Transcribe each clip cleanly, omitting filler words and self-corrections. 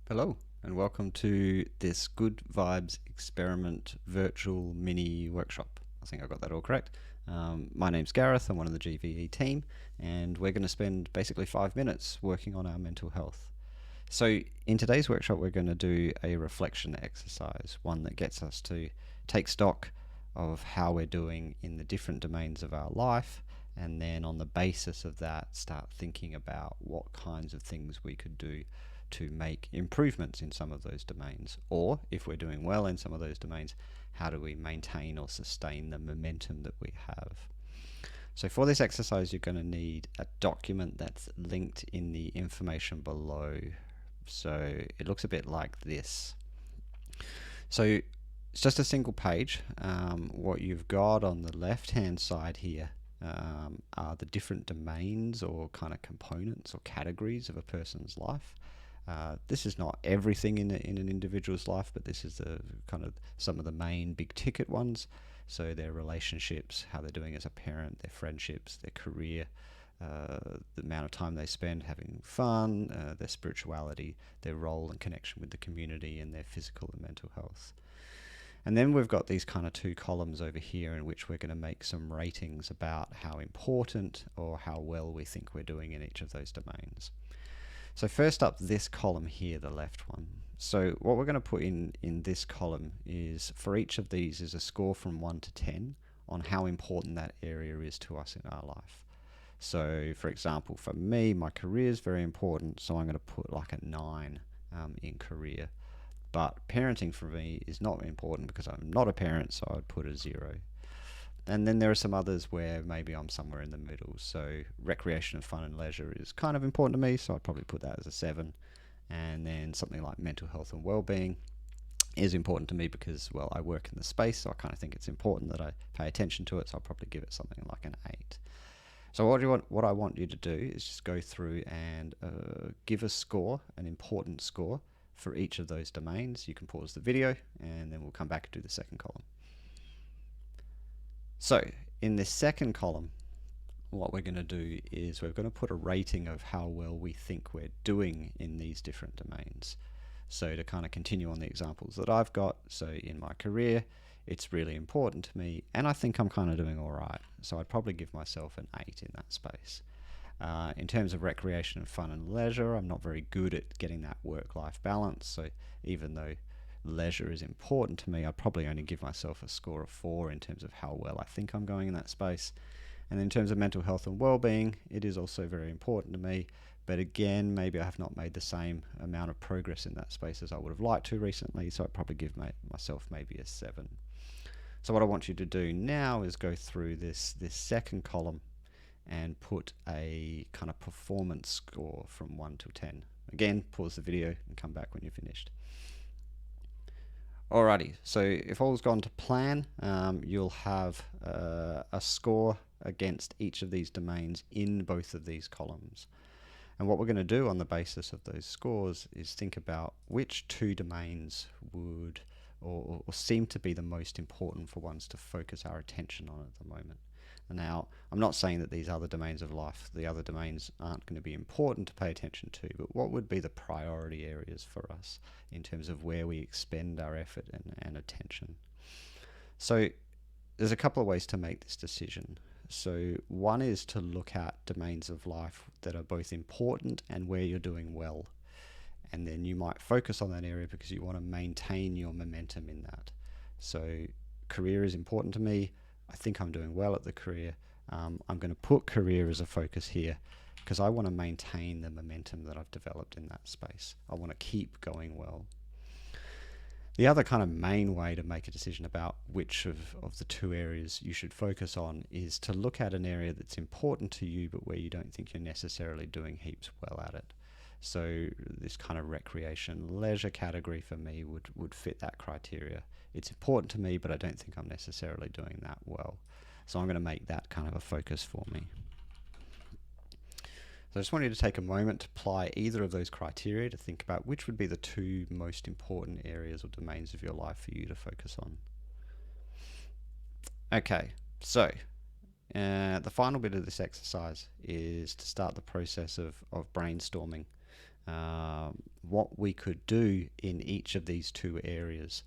Hello, and welcome to this Good Vibes Experiment virtual mini workshop. I think I got that all correct. My name's Gareth, I'm one of the GVE team, and we're going to spend basically 5 minutes working on our mental health. So, in today's workshop, we're going to do a reflection exercise, one that gets us to take stock of how we're doing in the different domains of our life, and then on the basis of that, start thinking about what kinds of things we could do to make improvements in some of those domains, or if we're doing well in some of those domains, how do we maintain or sustain the momentum that we have. So for this exercise, you're going to need a document that's linked in the information below. So it looks a bit like this. So it's just a single page. What you've got on the left hand side here are the different domains or kind of components or categories of a person's life. This is not everything in an individual's life, but this is the kind of some of the main big ticket ones. So their relationships, how they're doing as a parent, their friendships, their career, the amount of time they spend having fun, their spirituality, their role and connection with the community, and their physical and mental health. And then we've got these kind of two columns over here in which we're going to make some ratings about how important or how well we think we're doing in each of those domains. So first up, this column here, the left one. So what we're going to put in this column is, for each of these, is a score from 1 to 10 on how important that area is to us in our life. So for example, for me, my career is very important, so I'm going to put like a 9 in career. But parenting for me is not important because I'm not a parent, so I'd put a 0. And then there are some others where maybe I'm somewhere in the middle. So recreation and fun and leisure is kind of important to me, so I'd probably put that as a 7. And then something like mental health and well-being is important to me because, well, I work in the space, so I kind of think it's important that I pay attention to it, so I'll probably give it something like an 8. So what I want you to do is just go through and give a score, an important score, for each of those domains. You can pause the video, and then we'll come back and do the second column. So in this second column, what we're going to do is we're going to put a rating of how well we think we're doing in these different domains. So to kind of continue on the examples that I've got, so in my career, it's really important to me, and I think I'm kind of doing all right. So I'd probably give myself an 8 in that space. In terms of recreation and fun and leisure, I'm not very good at getting that work-life balance. So even though leisure is important to me, I'd probably only give myself a score of 4 in terms of how well I think I'm going in that space. And in terms of mental health and well-being, it is also very important to me. But again, maybe I have not made the same amount of progress in that space as I would have liked to recently, so I'd probably give myself maybe a 7. So what I want you to do now is go through this second column and put a kind of performance score from 1 to 10. Again, pause the video and come back when you're finished. Alrighty, so if all's gone to plan, you'll have a score against each of these domains in both of these columns. And what we're going to do on the basis of those scores is think about which 2 domains would or seem to be the most important for ones to focus our attention on at the moment. Now, I'm not saying that these other domains of life, the other domains aren't going to be important to pay attention to, but what would be the priority areas for us in terms of where we expend our effort and attention? So there's a couple of ways to make this decision. So one is to look at domains of life that are both important and where you're doing well. And then you might focus on that area because you want to maintain your momentum in that. So career is important to me. I think I'm doing well at the career. I'm going to put career as a focus here because I want to maintain the momentum that I've developed in that space. I want to keep going well. The other kind of main way to make a decision about which of the 2 areas you should focus on is to look at an area that's important to you but where you don't think you're necessarily doing heaps well at it. So this kind of recreation leisure category for me would fit that criteria. It's important to me, but I don't think I'm necessarily doing that well. So I'm going to make that kind of a focus for me. So I just want you to take a moment to apply either of those criteria to think about which would be the 2 most important areas or domains of your life for you to focus on. Okay, so the final bit of this exercise is to start the process of brainstorming what we could do in each of these two areas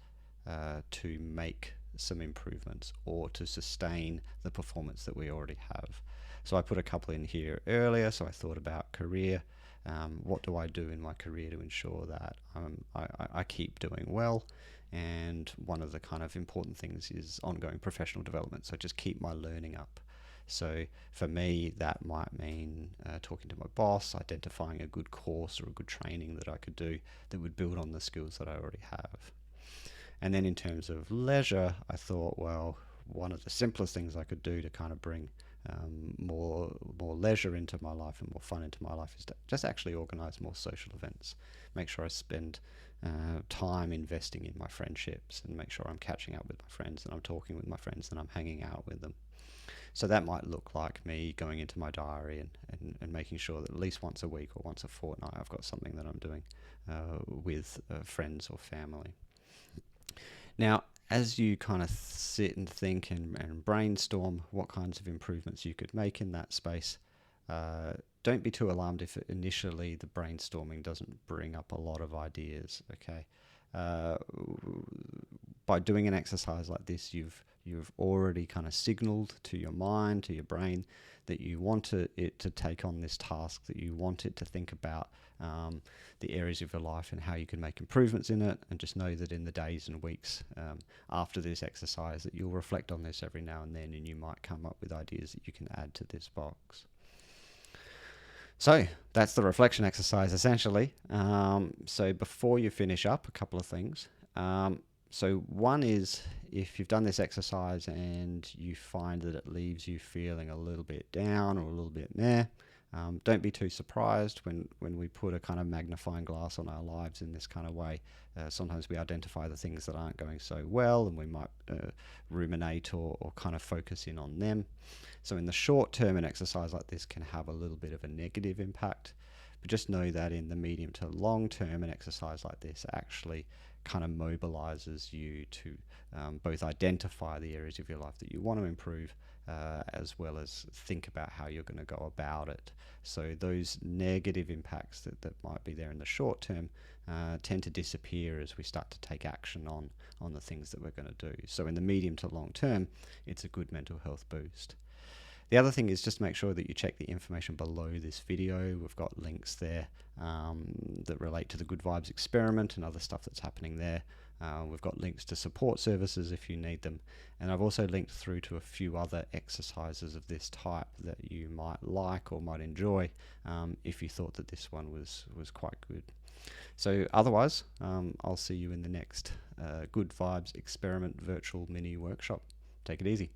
to make some improvements or to sustain the performance that we already have. So I put a couple in here earlier. So I thought about career. What do I do in my career to ensure that I keep doing well? And one of the kind of important things is ongoing professional development. So just keep my learning up. So for me, that might mean talking to my boss, identifying a good course or a good training that I could do that would build on the skills that I already have. And then in terms of leisure, I thought, well, one of the simplest things I could do to kind of bring more leisure into my life and more fun into my life is to just actually organize more social events. Make sure I spend time investing in my friendships and make sure I'm catching up with my friends and I'm talking with my friends and I'm hanging out with them. So that might look like me going into my diary and making sure that at least once a week or once a fortnight I've got something that I'm doing with friends or family. Now, as you kind of sit and think and brainstorm what kinds of improvements you could make in that space, don't be too alarmed if initially the brainstorming doesn't bring up a lot of ideas, okay? By doing an exercise like this, you've already kind of signaled to your mind, to your brain, that you want it to take on this task, that you want it to think about the areas of your life and how you can make improvements in it. And just know that in the days and weeks after this exercise that you'll reflect on this every now and then and you might come up with ideas that you can add to this box. So that's the reflection exercise essentially. So before you finish up, a couple of things. So one is, if you've done this exercise and you find that it leaves you feeling a little bit down or a little bit meh, don't be too surprised when we put a kind of magnifying glass on our lives in this kind of way. Sometimes we identify the things that aren't going so well and we might ruminate or kind of focus in on them. So in the short term, an exercise like this can have a little bit of a negative impact. But just know that in the medium to long term, an exercise like this actually kind of mobilizes you to both identify the areas of your life that you want to improve, as well as think about how you're going to go about it. So those negative impacts that might be there in the short term tend to disappear as we start to take action on the things that we're going to do. So in the medium to long term, it's a good mental health boost. The other thing is just make sure that you check the information below this video. We've got links there that relate to the Good Vibes experiment and other stuff that's happening there. We've got links to support services if you need them. And I've also linked through to a few other exercises of this type that you might like or might enjoy if you thought that this one was quite good. So otherwise, I'll see you in the next Good Vibes experiment virtual mini workshop. Take it easy.